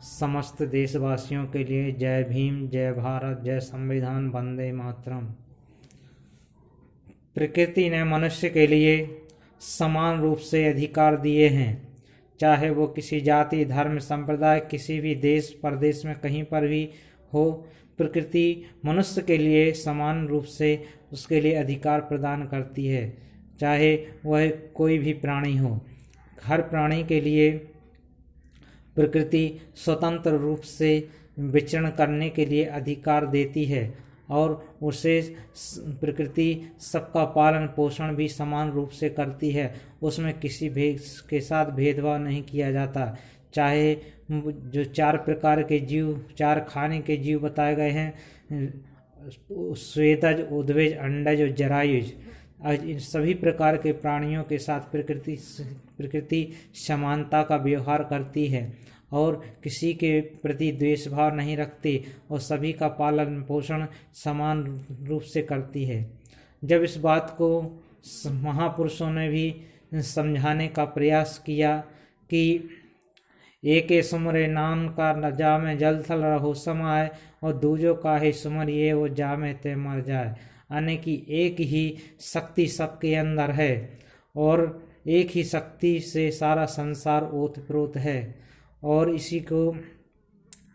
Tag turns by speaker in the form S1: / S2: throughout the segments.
S1: समस्त देशवासियों के लिए जय भीम, जय भारत, जय संविधान, वंदे मातरम। प्रकृति ने मनुष्य के लिए समान रूप से अधिकार दिए हैं, चाहे वो किसी जाति, धर्म, संप्रदाय, किसी भी देश प्रदेश में कहीं पर भी हो। प्रकृति मनुष्य के लिए समान रूप से उसके लिए अधिकार प्रदान करती है, चाहे वह कोई भी प्राणी हो। हर प्राणी के लिए प्रकृति स्वतंत्र रूप से विचरण करने के लिए अधिकार देती है और उसे प्रकृति सबका पालन पोषण भी समान रूप से करती है। उसमें किसी भेद के साथ भेदभाव नहीं किया जाता। चाहे जो 4 प्रकार के जीव, 4 खाने के जीव बताए गए हैं, स्वेदज, उद्भिज, अंडज और जरायुज, इन सभी प्रकार के प्राणियों के साथ प्रकृति समानता का व्यवहार करती है और किसी के प्रति द्वेष भाव नहीं रखती और सभी का पालन पोषण समान रूप से करती है। जब इस बात को महापुरुषों ने भी समझाने का प्रयास किया कि एक सुमरे नाम का न जामे जल थल रहो समाए और दूजो का ही सुमर ये वो जामे ते मर जाए, यानी कि एक ही शक्ति सबके अंदर है और एक ही शक्ति से सारा संसार ओतप्रोत है। और इसी को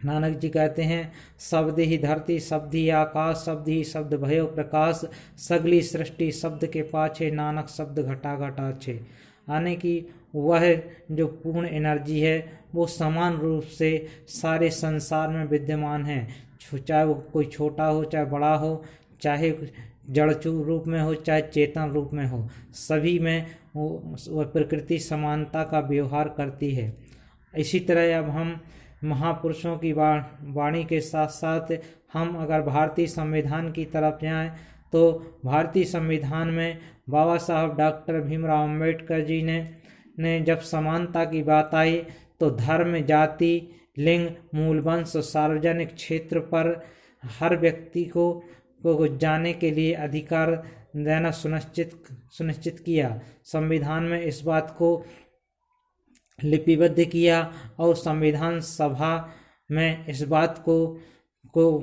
S1: नानक जी कहते हैं, शब्द ही धरती, शब्द ही आकाश, शब्द ही शब्द भयो प्रकाश, सगली सृष्टि शब्द के पाछे, नानक शब्द घटा घटा छे। यानी कि वह जो पूर्ण एनर्जी है वो समान रूप से सारे संसार में विद्यमान है, चाहे वो कोई छोटा हो, चाहे बड़ा हो, चाहे जड़ रूप में हो, चाहे चेतन रूप में हो, सभी में वह प्रकृति समानता का व्यवहार करती है। इसी तरह अब हम महापुरुषों की वाणी के साथ साथ हम अगर भारतीय संविधान की तरफ जाएं तो भारतीय संविधान में बाबा साहब डॉक्टर भीमराव अम्बेडकर जी ने जब समानता की बात आई तो धर्म, जाति, लिंग, मूल वंश और सार्वजनिक क्षेत्र पर हर व्यक्ति को जाने के लिए अधिकार देना सुनिश्चित किया। संविधान में इस बात को लिपिबद्ध किया और संविधान सभा में इस बात को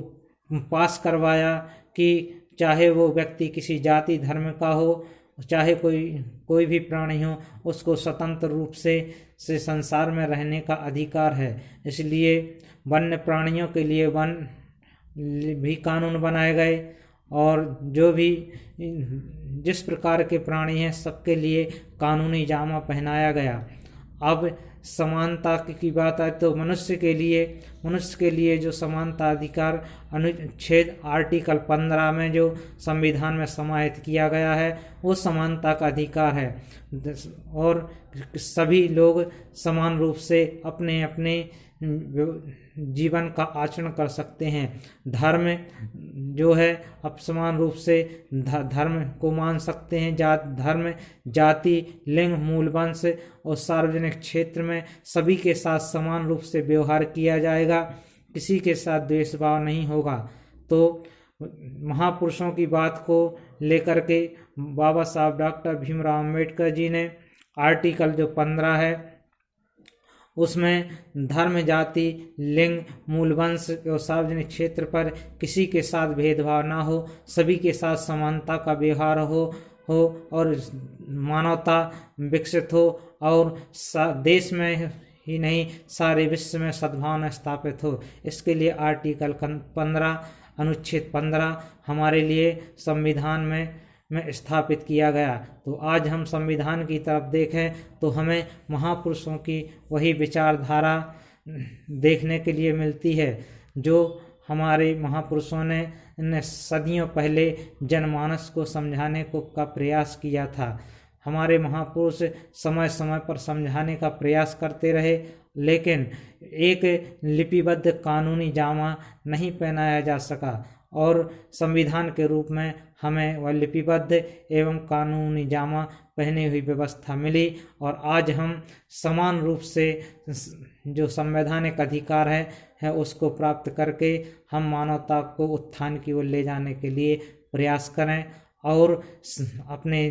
S1: पास करवाया कि चाहे वो व्यक्ति किसी जाति धर्म का हो, चाहे कोई भी प्राणी हो, उसको स्वतंत्र रूप से संसार में रहने का अधिकार है। इसलिए वन्य प्राणियों के लिए वन भी कानून बनाए गए और जो भी जिस प्रकार के प्राणी हैं सबके लिए कानूनी जामा पहनाया गया। अब समानता की बात आए तो मनुष्य के लिए जो समानता अधिकार अनुच्छेद आर्टिकल 15 में जो संविधान में समाहित किया गया है वो समानता का अधिकार है और सभी लोग समान रूप से अपने अपने जीवन का आचरण कर सकते हैं। धर्म जो है अब समान रूप से धर्म को मान सकते हैं। धर्म, जाति, लिंग, मूल वंश और सार्वजनिक क्षेत्र में सभी के साथ समान रूप से व्यवहार किया जाएगा, किसी के साथ द्वेषभाव नहीं होगा। तो महापुरुषों की बात को लेकर के बाबा साहब डॉक्टर भीमराव अम्बेडकर जी ने आर्टिकल जो 15 है उसमें धर्म, जाति, लिंग, मूल वंश और सार्वजनिक क्षेत्र पर किसी के साथ भेदभाव ना हो, सभी के साथ समानता का व्यवहार हो और मानवता विकसित हो और देश में ही नहीं सारे विश्व में सद्भावना स्थापित हो। इसके लिए आर्टिकल 15 अनुच्छेद 15 हमारे लिए संविधान में स्थापित किया गया। तो आज हम संविधान की तरफ देखें तो हमें महापुरुषों की वही विचारधारा देखने के लिए मिलती है जो हमारे महापुरुषों ने सदियों पहले जनमानस को समझाने का प्रयास किया था। हमारे महापुरुष समय समय पर समझाने का प्रयास करते रहे, लेकिन एक लिपिबद्ध कानूनी जामा नहीं पहनाया जा सका और संविधान के रूप में हमें वह लिपिबद्ध एवं कानूनी जामा पहनी हुई व्यवस्था मिली और आज हम समान रूप से जो संवैधानिक अधिकार है उसको प्राप्त करके हम मानवता को उत्थान की ओर ले जाने के लिए प्रयास करें और अपने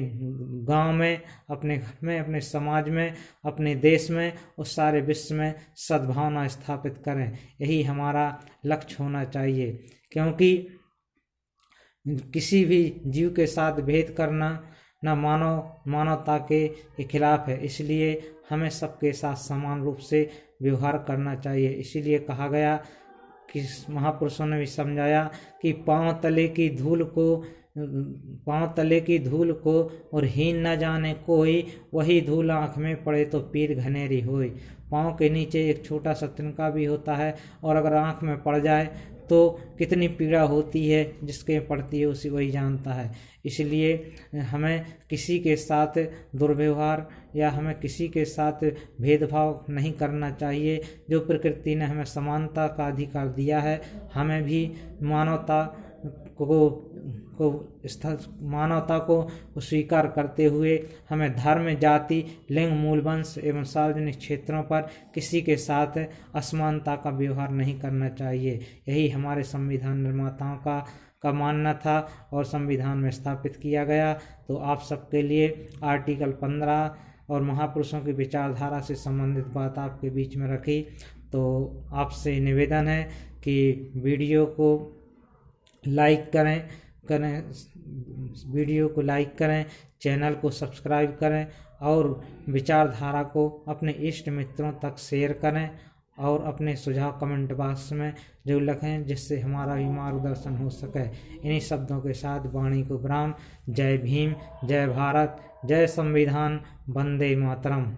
S1: गांव में, अपने घर में, अपने समाज में, अपने देश में और सारे विश्व में सद्भावना स्थापित करें। यही हमारा लक्ष्य होना चाहिए, क्योंकि किसी भी जीव के साथ भेद करना न मानवता के खिलाफ है। इसलिए हमें सबके साथ समान रूप से व्यवहार करना चाहिए। इसीलिए कहा गया कि महापुरुषों ने भी समझाया कि पांव तले की धूल को और हीन न जाने कोई, वही धूल आँख में पड़े तो पीर घनेरी होई। पाँव के नीचे एक छोटा सा तिनका भी होता है, और अगर आँख में पड़ जाए तो कितनी पीड़ा होती है, जिसके पड़ती है उसी वही जानता है। इसलिए हमें किसी के साथ दुर्व्यवहार या हमें किसी के साथ भेदभाव नहीं करना चाहिए। जो प्रकृति ने हमें समानता का अधिकार दिया है, हमें भी मानवता को स्वीकार करते हुए हमें धर्म, जाति, लिंग, मूल, वंश एवं सार्वजनिक क्षेत्रों पर किसी के साथ असमानता का व्यवहार नहीं करना चाहिए। यही हमारे संविधान निर्माताओं का मानना था और संविधान में स्थापित किया गया। तो आप सबके लिए आर्टिकल 15 और महापुरुषों की विचारधारा से संबंधित बात आपके बीच में रखी। तो आपसे निवेदन है कि वीडियो को लाइक करें, चैनल को सब्सक्राइब करें और विचारधारा को अपने इष्ट मित्रों तक शेयर करें और अपने सुझाव कमेंट बॉक्स में जरूर लिखें, जिससे हमारा भी मार्गदर्शन हो सके। इन्हीं शब्दों के साथ वाणी को विराम। जय भीम, जय भारत, जय संविधान, वंदे मातरम।